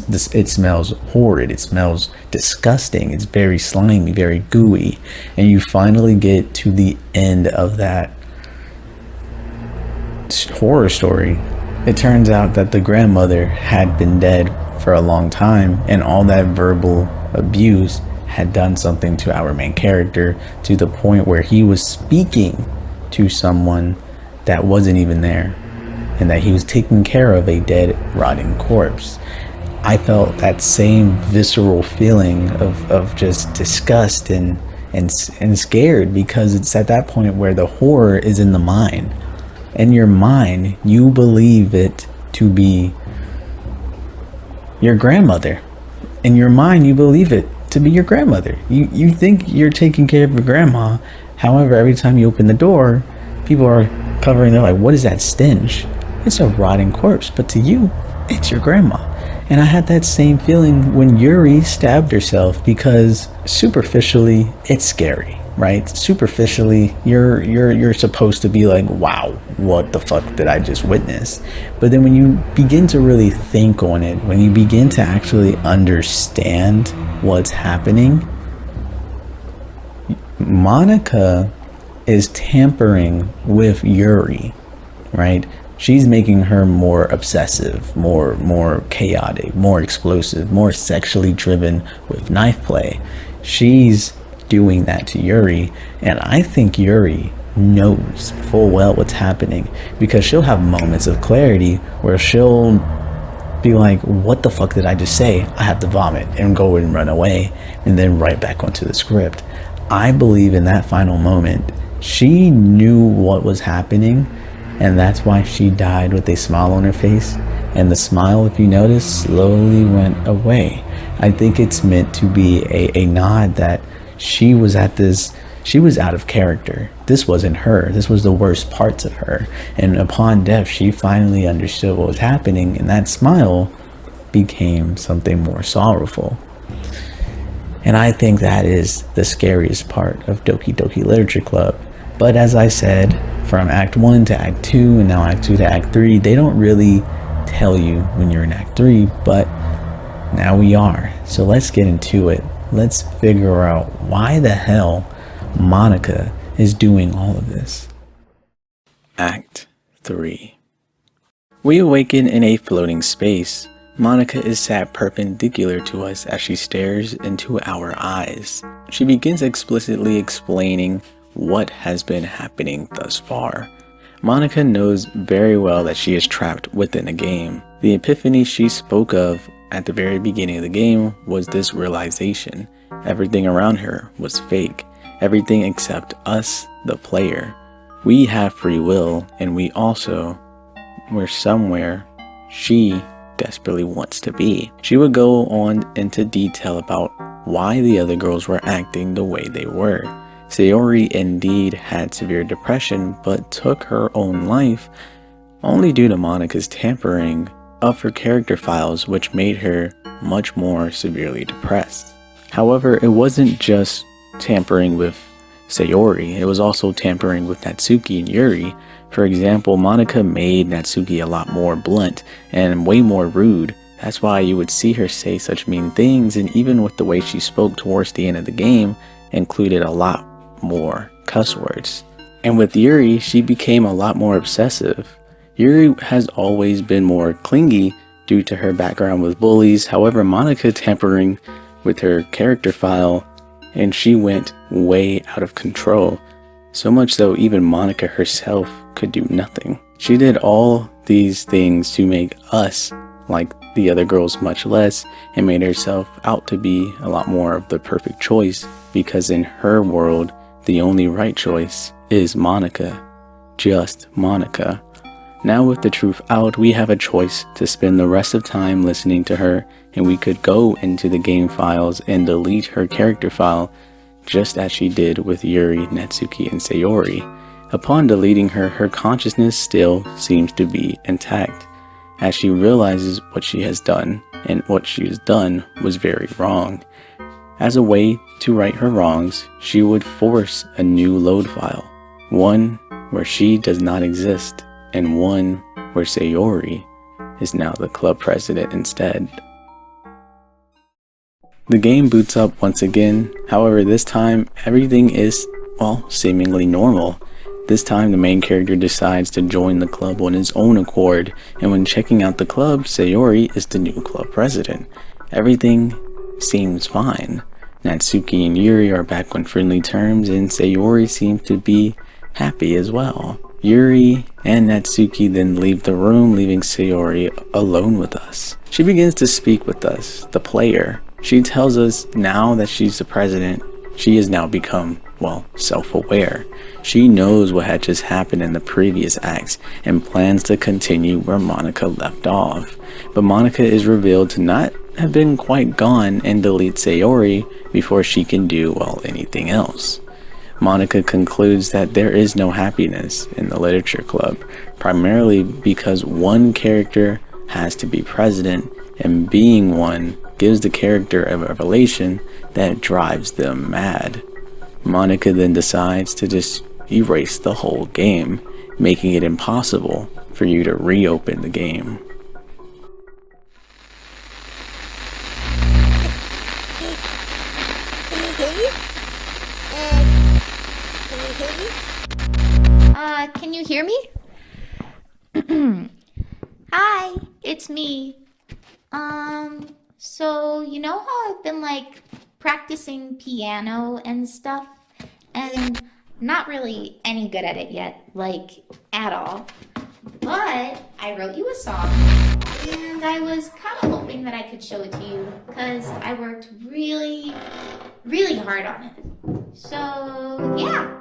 smells horrid, it smells disgusting, it's very slimy, very gooey. And you finally get to the end of that horror story. It turns out that the grandmother had been dead for a long time, and all that verbal abuse had done something to our main character, to the point where he was speaking to someone that wasn't even there, and that he was taking care of a dead, rotting corpse. I felt that same visceral feeling of just disgust and scared, because it's at that point where the horror is in the mind. In your mind, you believe it to be your grandmother. In your mind, you believe it to be your grandmother. You think you're taking care of your grandma. However, every time you open the door, people are covering, they're like, what is that stench? It's a rotting corpse, but to you, it's your grandma. And I had that same feeling when Yuri stabbed herself, because superficially, it's scary, right? Superficially, you're supposed to be like, wow, what the fuck did I just witness? But then when you begin to really think on it, when you begin to actually understand what's happening, Monica is tampering with Yuri, right? She's making her more obsessive, more chaotic, more explosive, more sexually driven with knife play. She's doing that to Yuri, and I think Yuri knows full well what's happening, because she'll have moments of clarity where she'll be like, what the fuck did I just say? I have to vomit, and go and run away, and then right back onto the script. I believe in that final moment, she knew what was happening, and that's why she died with a smile on her face. And the smile, if you notice, slowly went away. I think it's meant to be a nod that she was out of character. This wasn't her. This was the worst parts of her. And upon death, she finally understood what was happening, and that smile became something more sorrowful. And I think that is the scariest part of Doki Doki Literature Club. But as I said, from Act 1 to Act 2, and now Act 2 to Act 3, they don't really tell you when you're in Act 3, but now we are. So let's get into it. Let's figure out why the hell Monica is doing all of this. Act 3. We awaken in a floating space. Monica is sat perpendicular to us as she stares into our eyes. She begins explicitly explaining what has been happening thus far. Monica knows very well that she is trapped within a game. The epiphany she spoke of at the very beginning of the game was this realization. Everything around her was fake. Everything except us, the player. We have free will, and we're somewhere she desperately wants to be. She would go on into detail about why the other girls were acting the way they were. Sayori indeed had severe depression, but took her own life only due to Monica's tampering of her character files, which made her much more severely depressed. However, it wasn't just tampering with Sayori, it was also tampering with Natsuki and Yuri. For example, Monica made Natsuki a lot more blunt and way more rude. That's why you would see her say such mean things, and even with the way she spoke towards the end of the game, included a lot more cuss words. And with Yuri, she became a lot more obsessive. Yuri has always been more clingy due to her background with bullies. However, Monica tampering with her character file, and she went way out of control. So much so even Monica herself could do nothing. She did all these things to make us like the other girls much less, and made herself out to be a lot more of the perfect choice, because in her world, the only right choice is Monica. Just Monica. Now with the truth out, we have a choice to spend the rest of time listening to her, and we could go into the game files and delete her character file, just as she did with Yuri, Natsuki, and Sayori. Upon deleting her, her consciousness still seems to be intact, as she realizes what she has done, and what she has done was very wrong. As a way to right her wrongs, she would force a new load file, one where she does not exist, and one where Sayori is now the club president instead. The game boots up once again, however this time everything is, well, seemingly normal. This time the main character decides to join the club on his own accord, and when checking out the club, Sayori is the new club president. Everything seems fine. Natsuki and Yuri are back on friendly terms, and Sayori seems to be happy as well. Yuri and Natsuki then leave the room, leaving Sayori alone with us. She begins to speak with us, the player. She tells us now that she's the president, she has now become, well, self-aware. She knows what had just happened in the previous acts and plans to continue where Monica left off. But Monica is revealed to not have been quite gone and delete Sayori before she can do, well, anything else. Monica concludes that there is no happiness in the literature club, primarily because one character has to be president, and being one gives the character a revelation that drives them mad. Monica then decides to just erase the whole game, making it impossible for you to reopen the game. Can you hear me? Hi, it's me. So you know how I've been like practicing piano and stuff, and not really any good at it yet, like at all. But I wrote you a song, and I was kind of hoping that I could show it to you, because I worked really, really hard on it. So yeah.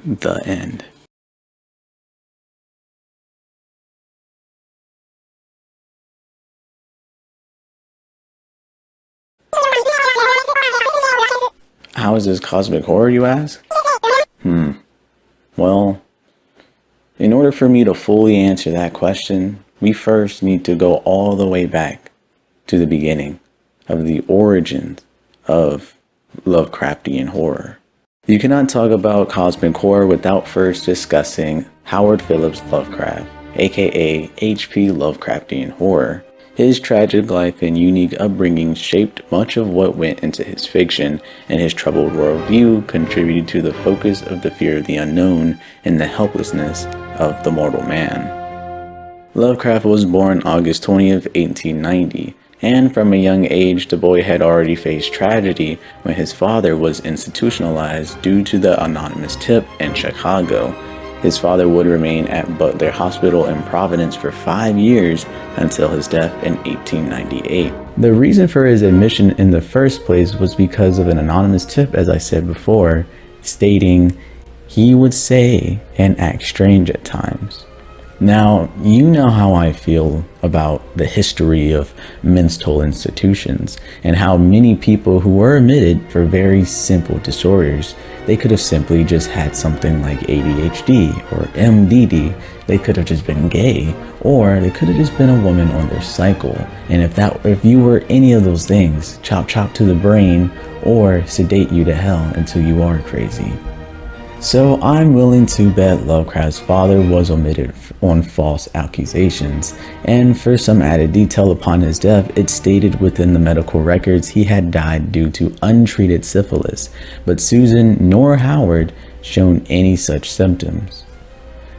The end. How is this cosmic horror, you ask? Well, in order for me to fully answer that question, we first need to go all the way back to the beginning of the origins of Lovecraftian horror. You cannot talk about cosmic horror without first discussing Howard Phillips Lovecraft, aka H.P Lovecraftian Horror. His tragic life and unique upbringing shaped much of what went into his fiction, and his troubled worldview contributed to the focus of the fear of the unknown and the helplessness of the mortal man. Lovecraft was born August 20th, 1890, and from a young age the boy had already faced tragedy when his father was institutionalized due to the anonymous tip in Chicago. His father would remain at Butler Hospital in Providence for 5 years until his death in 1898. The reason for his admission in the first place was because of an anonymous tip, as I said before, stating he would say and act strange at times. Now, you know how I feel about the history of mental institutions and how many people who were admitted for very simple disorders, they could have simply just had something like ADHD or MDD. They could have just been gay, or they could have just been a woman on their cycle. And if you were any of those things, chop to the brain or sedate you to hell until you are crazy. So I'm willing to bet Lovecraft's father was omitted on false accusations, and for some added detail upon his death, it stated within the medical records he had died due to untreated syphilis, but Susan nor Howard shown any such symptoms.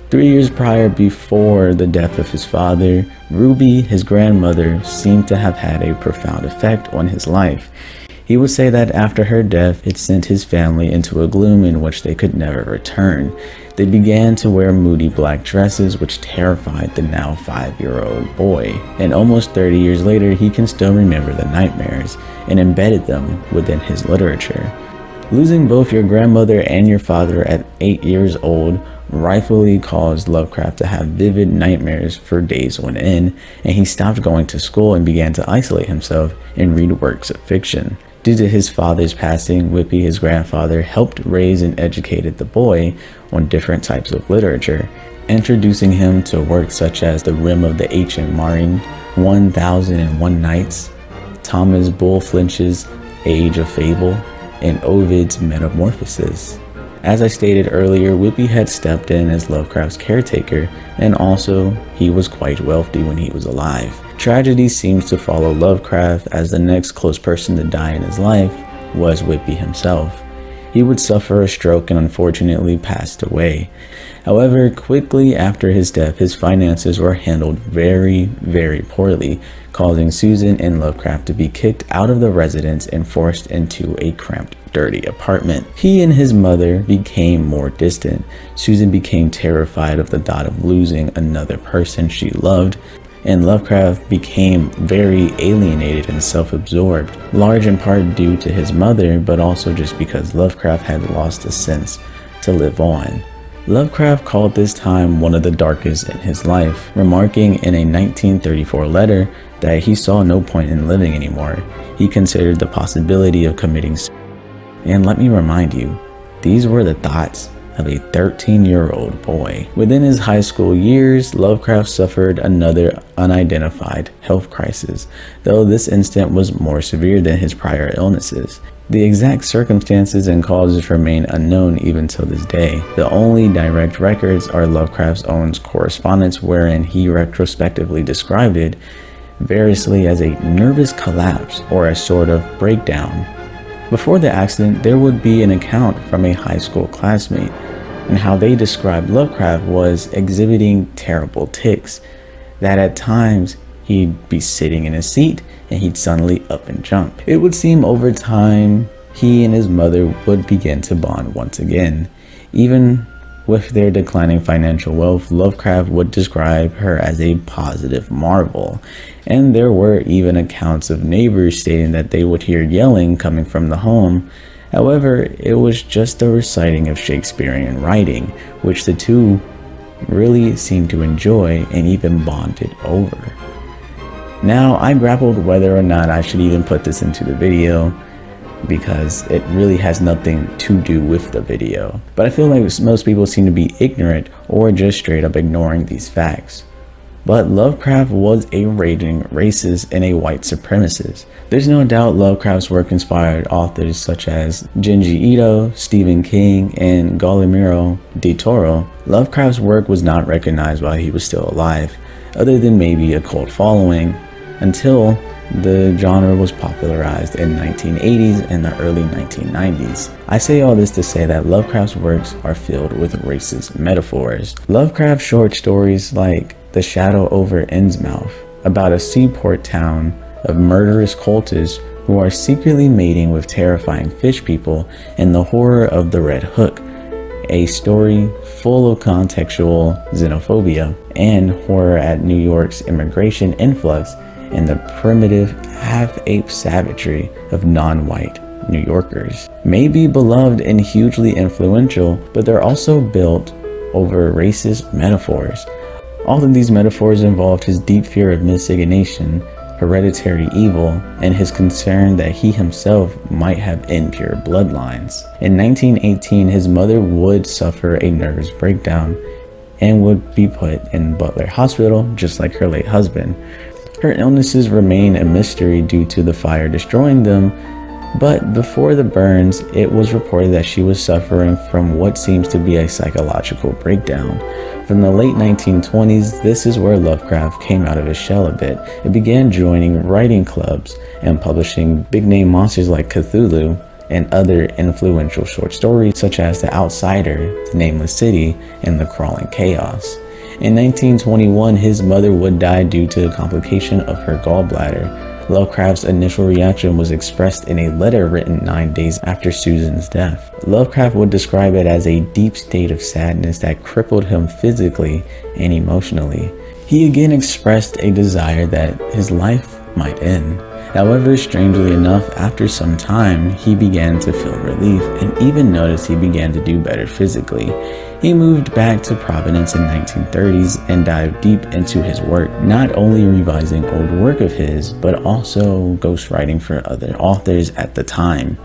3 years prior, before the death of his father, Ruby, his grandmother, seemed to have had a profound effect on his life. He would say that after her death, it sent his family into a gloom in which they could never return. They began to wear moody black dresses, which terrified the now 5-year-old boy. And almost 30 years later, he can still remember the nightmares and embedded them within his literature. Losing both your grandmother and your father at 8 years old rightfully caused Lovecraft to have vivid nightmares for days on end, and he stopped going to school and began to isolate himself and read works of fiction. Due to his father's passing, Whippy, his grandfather, helped raise and educated the boy on different types of literature, introducing him to works such as The Rim of the Ancient Marine, 1001 Nights, Thomas Bulfinch's Age of Fable, and Ovid's Metamorphoses. As I stated earlier, Whippy had stepped in as Lovecraft's caretaker, and also he was quite wealthy when he was alive. Tragedy seems to follow Lovecraft, as the next close person to die in his life was Whippy himself. He would suffer a stroke and unfortunately passed away. However, quickly after his death, his finances were handled very, very poorly, causing Susan and Lovecraft to be kicked out of the residence and forced into a cramped, dirty apartment. He and his mother became more distant. Susan became terrified of the thought of losing another person she loved, and Lovecraft became very alienated and self-absorbed, large in part due to his mother, but also just because Lovecraft had lost a sense to live on. Lovecraft called this time one of the darkest in his life, remarking in a 1934 letter that he saw no point in living anymore. He considered the possibility of committing suicide. And let me remind you, these were the thoughts of a 13-year-old boy. Within his high school years, Lovecraft suffered another unidentified health crisis, though this instant was more severe than his prior illnesses. The exact circumstances and causes remain unknown even till this day. The only direct records are Lovecraft's own correspondence, wherein he retrospectively described it variously as a nervous collapse or a sort of breakdown. Before the accident, there would be an account from a high school classmate, and how they described Lovecraft was exhibiting terrible tics, that at times he'd be sitting in his seat and he'd suddenly up and jump. It would seem over time he and his mother would begin to bond once again. Even with their declining financial wealth, Lovecraft would describe her as a positive marvel, and there were even accounts of neighbors stating that they would hear yelling coming from the home However, it was just a reciting of Shakespearean writing, which the two really seemed to enjoy and even bonded over. Now, I grappled whether or not I should even put this into the video, because it really has nothing to do with the video. But I feel like most people seem to be ignorant or just straight up ignoring these facts. But Lovecraft was a raging racist and a white supremacist. There's no doubt Lovecraft's work inspired authors such as Junji Ito, Stephen King, and Guillermo del Toro. Lovecraft's work was not recognized while he was still alive, other than maybe a cult following, until the genre was popularized in the 1980s and the early 1990s. I say all this to say that Lovecraft's works are filled with racist metaphors. Lovecraft's short stories like The Shadow over Innsmouth, about a seaport town of murderous cultists who are secretly mating with terrifying fish people, and The Horror of the Red Hook, a story full of contextual xenophobia and horror at New York's immigration influx and the primitive half-ape savagery of non-white New Yorkers. May be beloved and hugely influential, but they're also built over racist metaphors. All of these metaphors involved his deep fear of miscegenation, hereditary evil, and his concern that he himself might have impure bloodlines. In 1918, his mother would suffer a nervous breakdown and would be put in Butler Hospital, just like her late husband. Her illnesses remain a mystery due to the fire destroying them, but before the burns, it was reported that she was suffering from what seems to be a psychological breakdown. From the late 1920s, this is where Lovecraft came out of his shell a bit. It began joining writing clubs and publishing big-name monsters like Cthulhu and other influential short stories such as The Outsider, The Nameless City, and The Crawling Chaos. In 1921, his mother would die due to a complication of her gallbladder. Lovecraft's initial reaction was expressed in a letter written 9 days after Susan's death. Lovecraft would describe it as a deep state of sadness that crippled him physically and emotionally. He again expressed a desire that his life might end. However, strangely enough, after some time, he began to feel relief and even noticed he began to do better physically. He moved back to Providence in the 1930s and dived deep into his work, not only revising old work of his, but also ghostwriting for other authors at the time.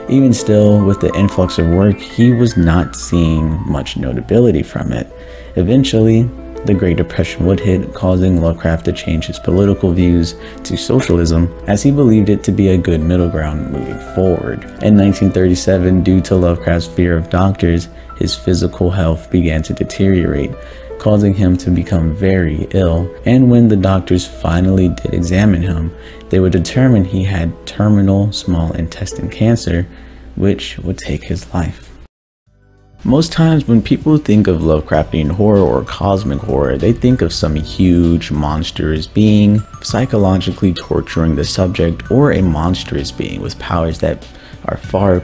Even still, with the influx of work, he was not seeing much notability from it. Eventually, the Great Depression would hit, causing Lovecraft to change his political views to socialism, as he believed it to be a good middle ground moving forward. In 1937, due to Lovecraft's fear of doctors, his physical health began to deteriorate, causing him to become very ill, and when the doctors finally did examine him, they would determine he had terminal small intestine cancer, which would take his life. Most times when people think of Lovecraftian horror or cosmic horror, they think of some huge monstrous being psychologically torturing the subject, or a monstrous being with powers that are far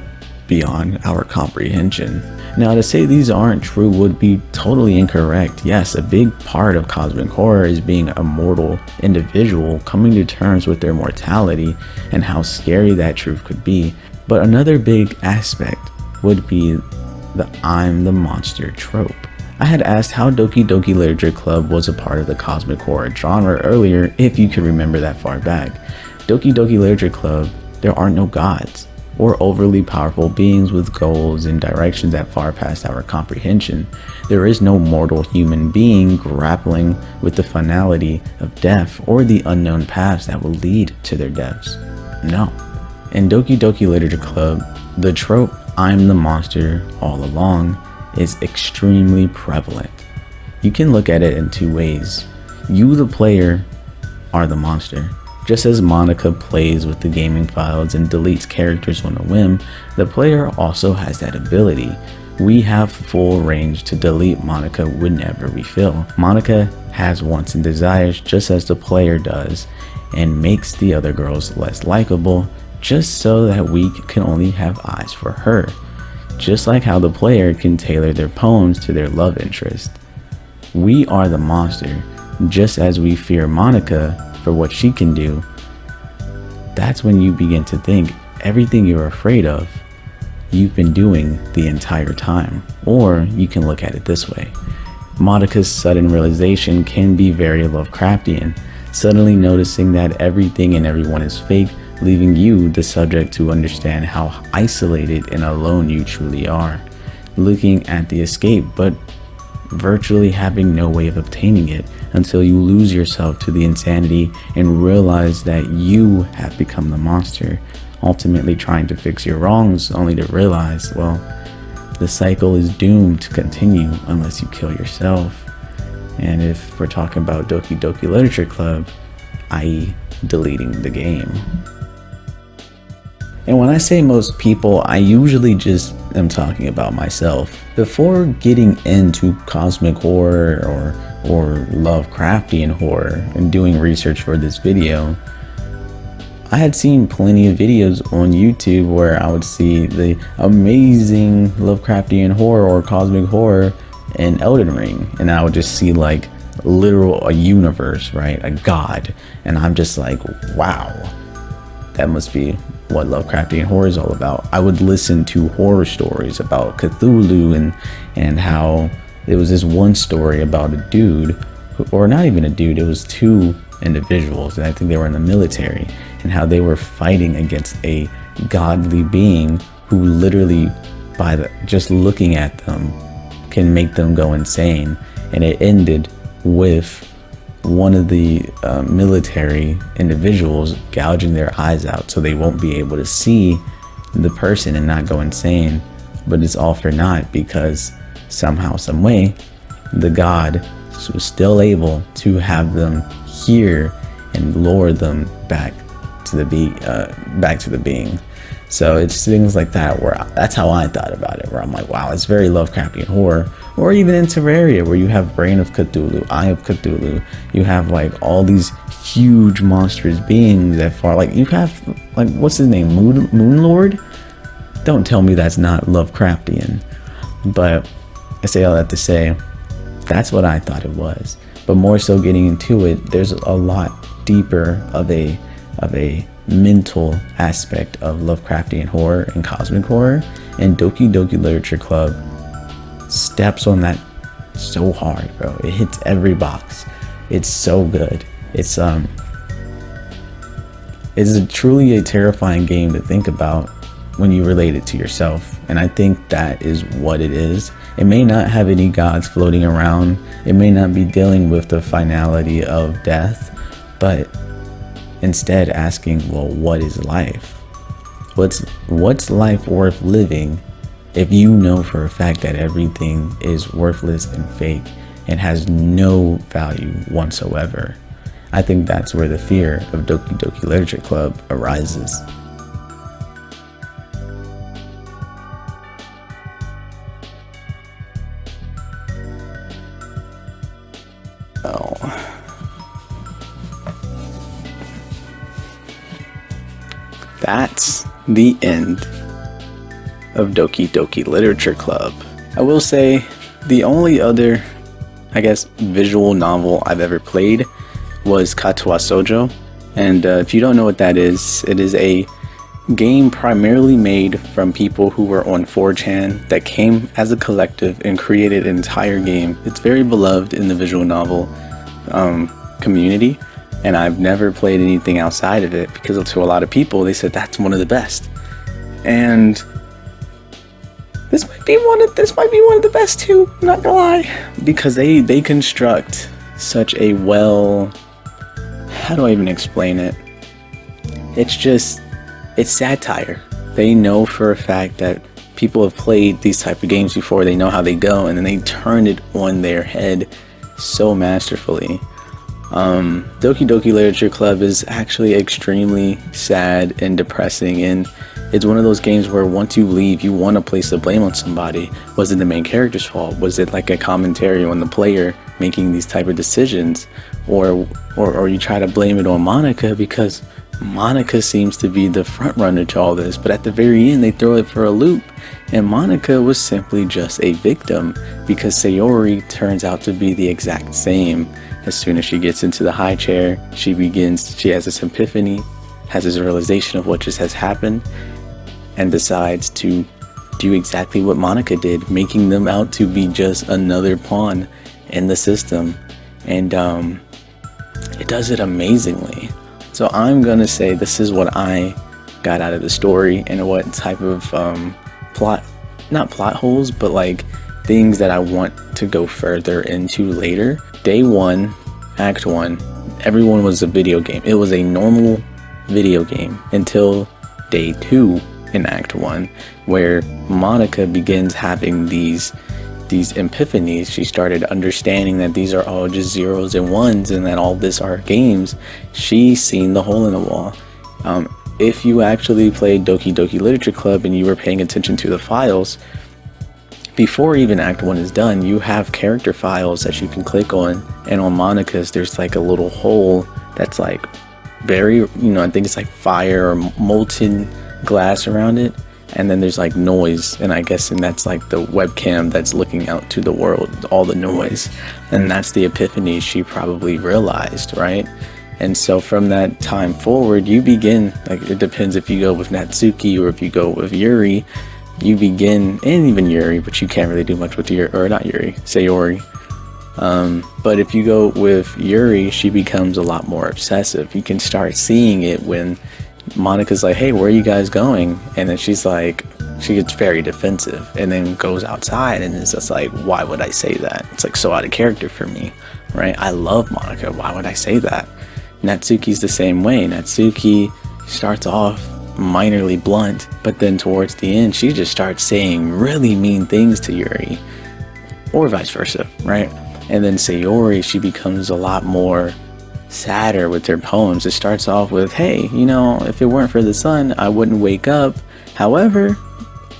beyond our comprehension. Now, to say these aren't true would be totally incorrect. Yes, a big part of cosmic horror is being a mortal individual coming to terms with their mortality and how scary that truth could be. But another big aspect would be the I'm the monster trope. I had asked how Doki Doki Literature Club was a part of the cosmic horror genre earlier, if you could remember that far back. Doki Doki Literature Club, there are no gods or overly powerful beings with goals and directions that far past our comprehension. There is no mortal human being grappling with the finality of death or the unknown paths that will lead to their deaths. No. In Doki Doki Literature Club, the trope I'm the monster all along is extremely prevalent. You can look at it in two ways. You, the player, are the monster. Just as Monica plays with the gaming files and deletes characters on a whim, the player also has that ability. We have full range to delete Monica whenever we feel. Monica has wants and desires just as the player does, and makes the other girls less likable, just so that we can only have eyes for her. Just like how the player can tailor their poems to their love interest. We are the monster, just as we fear Monica for what she can do. That's when you begin to think everything you're afraid of you've been doing the entire time. Or you can look at it this way. Monika's sudden realization can be very Lovecraftian, suddenly noticing that everything and everyone is fake, leaving you, the subject, to understand how isolated and alone you truly are. Looking at the escape, but virtually having no way of obtaining it until you lose yourself to the insanity and realize that you have become the monster, ultimately trying to fix your wrongs only to realize, well, the cycle is doomed to continue unless you kill yourself. And if we're talking about Doki Doki Literature Club, i.e. deleting the game. And when I say most people, I usually just am talking about myself. Before getting into cosmic horror or Lovecraftian horror and doing research for this video, I had seen plenty of videos on YouTube where I would see the amazing Lovecraftian horror or cosmic horror in Elden Ring, and I would just see like a universe, right? A god, and I'm just like, wow, that must be what Lovecraftian horror is all about. I would listen to horror stories about Cthulhu and how there was this one story about a dude, or not even a dude, it was two individuals, and I think they were in the military, and how they were fighting against a godly being who literally, just looking at them, can make them go insane. And it ended with one of the military individuals gouging their eyes out so they won't be able to see the person and not go insane. But it's all for naught, because somehow, some way, the god was still able to have them hear and lure them back to the being. So it's things like that where that's how I thought about it, where I'm like, wow, it's very Lovecraftian horror. Or even in Terraria, where you have Brain of Cthulhu, Eye of Cthulhu, you have like all these huge monstrous beings that far, like you have like, what's his name, Moon Lord? Don't tell me that's not Lovecraftian. But I say all that to say, that's what I thought it was. But more so getting into it, there's a lot deeper of a mental aspect of Lovecraftian horror and cosmic horror, and Doki Doki Literature Club steps on that so hard, bro. It hits every box. It's so good. It's truly a terrifying game to think about when you relate it to yourself, and I think that is what it is. It may not have any gods floating around, it may not be dealing with the finality of death, but instead asking, well, what is life? What's life worth living if you know for a fact that everything is worthless and fake and has no value whatsoever? I think that's where the fear of Doki Doki Literature Club arises. That's the end of Doki Doki Literature Club. I will say the only other, I guess, visual novel I've ever played was Katsuwa Sojo. And if you don't know what that is, it is a game primarily made from people who were on 4chan that came as a collective and created an entire game. It's very beloved in the visual novel community. And I've never played anything outside of it because to a lot of people, they said that's one of the best. And this might be one of the best too, I'm not gonna lie. Because they construct such a how do I even explain it? It's satire. They know for a fact that people have played these type of games before, they know how they go, and then they turn it on their head so masterfully. Doki Doki Literature Club is actually extremely sad and depressing, and it's one of those games where once you leave, you want to place the blame on somebody. Was it the main character's fault? Was it like a commentary on the player making these type of decisions? Or you try to blame it on Monika because Monika seems to be the front runner to all this, but at the very end they throw it for a loop, and Monika was simply just a victim because Sayori turns out to be the exact same. As soon as she gets into the high chair, she has this epiphany, has this realization of what just has happened, and decides to do exactly what Monica did, making them out to be just another pawn in the system. And it does it amazingly. So I'm gonna say this is what I got out of the story, and what type of not plot holes, but like things that I want to go further into later. Day 1, Act 1, everyone was a video game. It was a normal video game until Day 2 in Act 1, where Monica begins having these epiphanies. She started understanding that these are all just zeros and ones, and that all this are games. She's seen the hole in the wall. If you actually played Doki Doki Literature Club and you were paying attention to the files, before even Act 1 is done, you have character files that you can click on, and on Monica's there's like a little hole that's like very, I think it's like fire or molten glass around it, and then there's like noise, and that's like the webcam that's looking out to the world, all the noise, and that's the epiphany she probably realized, right? And so from that time forward, you begin, like, it depends if you go with Natsuki or if you go with Yuri, you begin, and even Yuri, but you can't really do much with Yuri, or not Yuri, Sayori. But if you go with Yuri, she becomes a lot more obsessive. You can start seeing it when Monica's like, hey, where are you guys going? And then she's like, she gets very defensive and then goes outside, and it's just like, why would I say that? It's like so out of character for me, right? I love Monica. Why would I say that? Natsuki's the same way. Natsuki starts off minorly blunt, but then towards the end, she just starts saying really mean things to Yuri, or vice versa, right? And then Sayori, she becomes a lot more sadder with her poems. It starts off with, hey, if it weren't for the sun, I wouldn't wake up. However,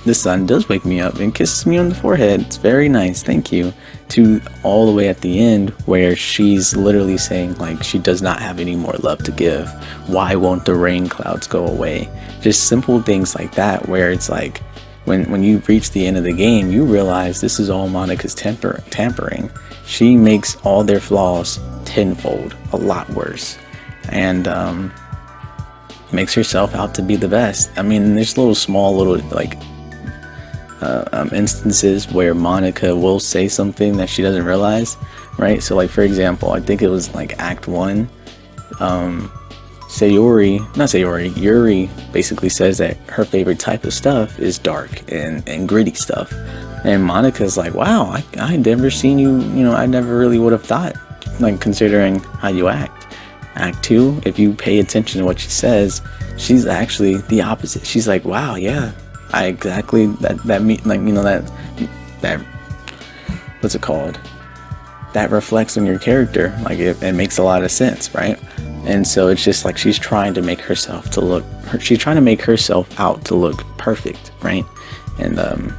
the sun does wake me up and kisses me on the forehead. It's very nice, thank you. To all the way at the end, where she's literally saying like she does not have any more love to give. Why won't the rain clouds go away? Just simple things like that, where it's like when you reach the end of the game, you realize this is all Monica's tampering. She makes all their flaws tenfold, a lot worse, and makes herself out to be the best. I mean, there's small like instances where Monica will say something that she doesn't realize, right? So like, for example, I think it was like Act 1, Yuri basically says that her favorite type of stuff is dark and gritty stuff, and Monica's like, wow, I never seen you, I never really would have thought, like, considering how you act. Act 2, if you pay attention to what she says, she's actually the opposite. She's like, wow, yeah, I exactly that what's it called? That reflects on your character. Like it makes a lot of sense, right? And so it's just like she's trying to make herself out to look perfect, right? And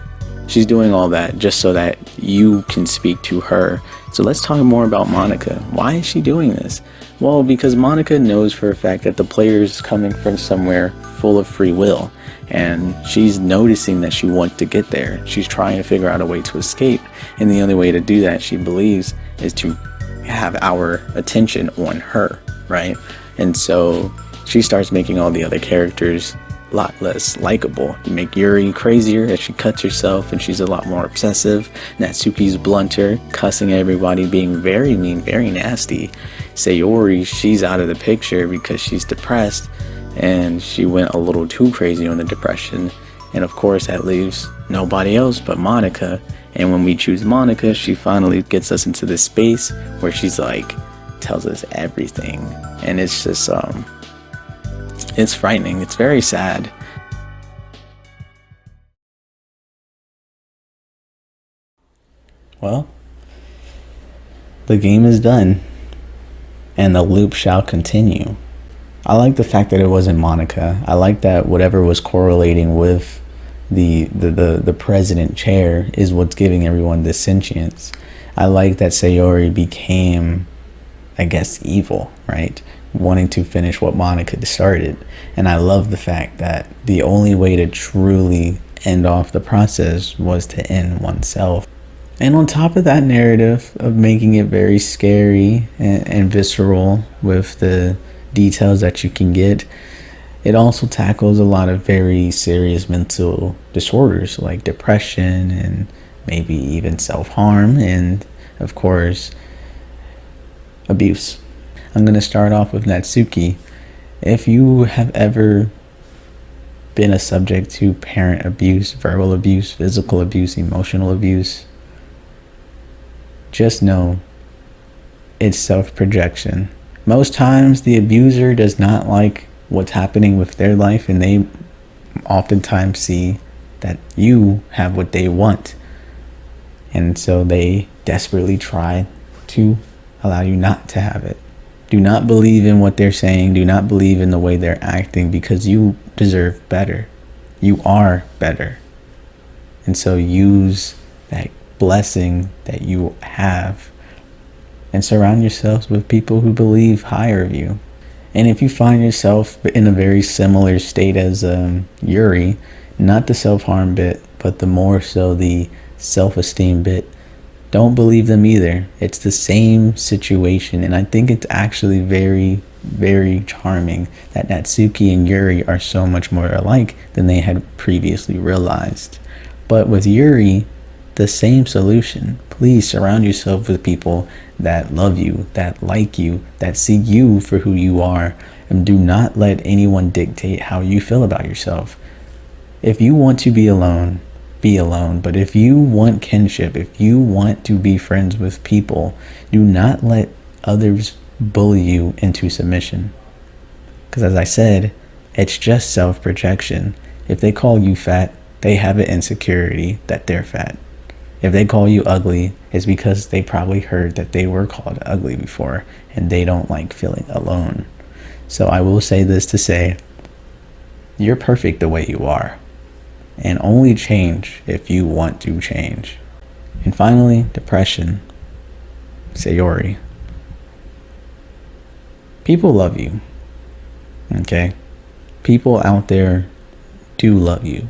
she's doing all that just so that you can speak to her. So let's talk more about Monica. Why is she doing this? Well, because Monica knows for a fact that the player is coming from somewhere full of free will, and she's noticing that she wants to get there. She's trying to figure out a way to escape, and the only way to do that, she believes, is to have our attention on her, right? And so she starts making all the other characters a lot less likable. You make Yuri crazier as she cuts herself, and she's a lot more obsessive. Natsuki's blunter, cussing everybody, being very mean, very nasty. Sayori, she's out of the picture because she's depressed, and she went a little too crazy on the depression. And of course that leaves nobody else but Monica. And when we choose Monica, she finally gets us into this space where she's like, tells us everything. And it's just it's frightening. It's very sad. Well, the game is done, and the loop shall continue. I like the fact that it wasn't Monica. I like that whatever was correlating with the president chair is what's giving everyone this sentience. I like that Sayori became, I guess, evil, right? Wanting to finish what Monica started. And I love the fact that the only way to truly end off the process was to end oneself. And on top of that narrative of making it very scary and visceral with the details that you can get, It also tackles a lot of very serious mental disorders like depression and maybe even self-harm and, of course, abuse. I'm going to start off with Natsuki. If you have ever been a subject to parent abuse, verbal abuse, physical abuse, emotional abuse, just know it's self-projection. Most times the abuser does not like what's happening with their life, and they oftentimes see that you have what they want, and so they desperately try to allow you not to have it. Do not believe in what they're saying. Do not believe in the way they're acting, because you deserve better. You are better. And so use that blessing that you have and surround yourselves with people who believe higher of you. And if you find yourself in a very similar state as Yuri, not the self-harm bit, but the more so the self-esteem bit, don't believe them either. It's the same situation, and I think it's actually very, very charming that Natsuki and Yuri are so much more alike than they had previously realized. But with Yuri, the same solution. Please surround yourself with people that love you, that like you, that see you for who you are, and do not let anyone dictate how you feel about yourself. If you want to be alone, be alone. But if you want kinship, if you want to be friends with people, do not let others bully you into submission. Because as I said, it's just self-projection. If they call you fat, they have an insecurity that they're fat. If they call you ugly, it's because they probably heard that they were called ugly before, and they don't like feeling alone. So I will say this to say, you're perfect the way you are, and only change if you want to change. And finally, depression. Sayori. People love you. Okay? People out there do love you.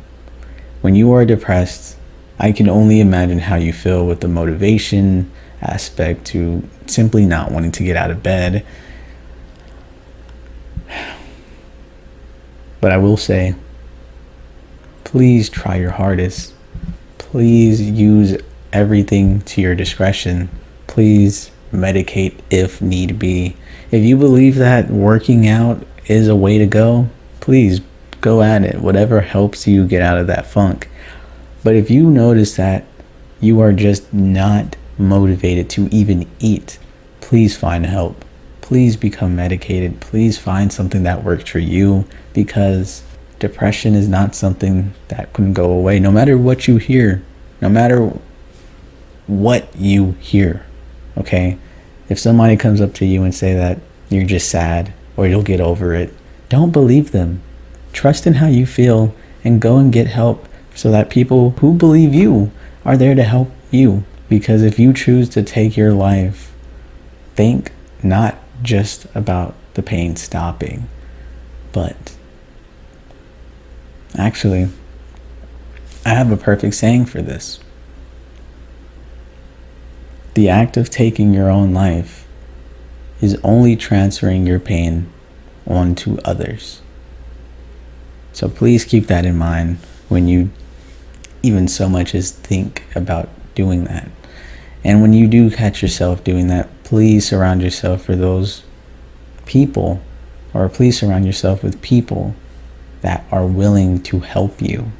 When you are depressed, I can only imagine how you feel with the motivation aspect to simply not wanting to get out of bed. But I will say, please try your hardest. Please use everything to your discretion. Please medicate if need be. If you believe that working out is a way to go, please go at it. Whatever helps you get out of that funk. But if you notice that you are just not motivated to even eat, please find help. Please become medicated. Please find something that works for you, because depression is not something that can go away. No matter what you hear, no matter what you hear, okay? If somebody comes up to you and say that you're just sad or you'll get over it, don't believe them. Trust in how you feel and go and get help, so that people who believe you are there to help you. Because if you choose to take your life, think not just about the pain stopping, but actually, I have a perfect saying for this. The act of taking your own life is only transferring your pain onto others. So please keep that in mind when you even so much as think about doing that. And when you do catch yourself doing that, please surround yourself for those people, or please surround yourself with people that are willing to help you.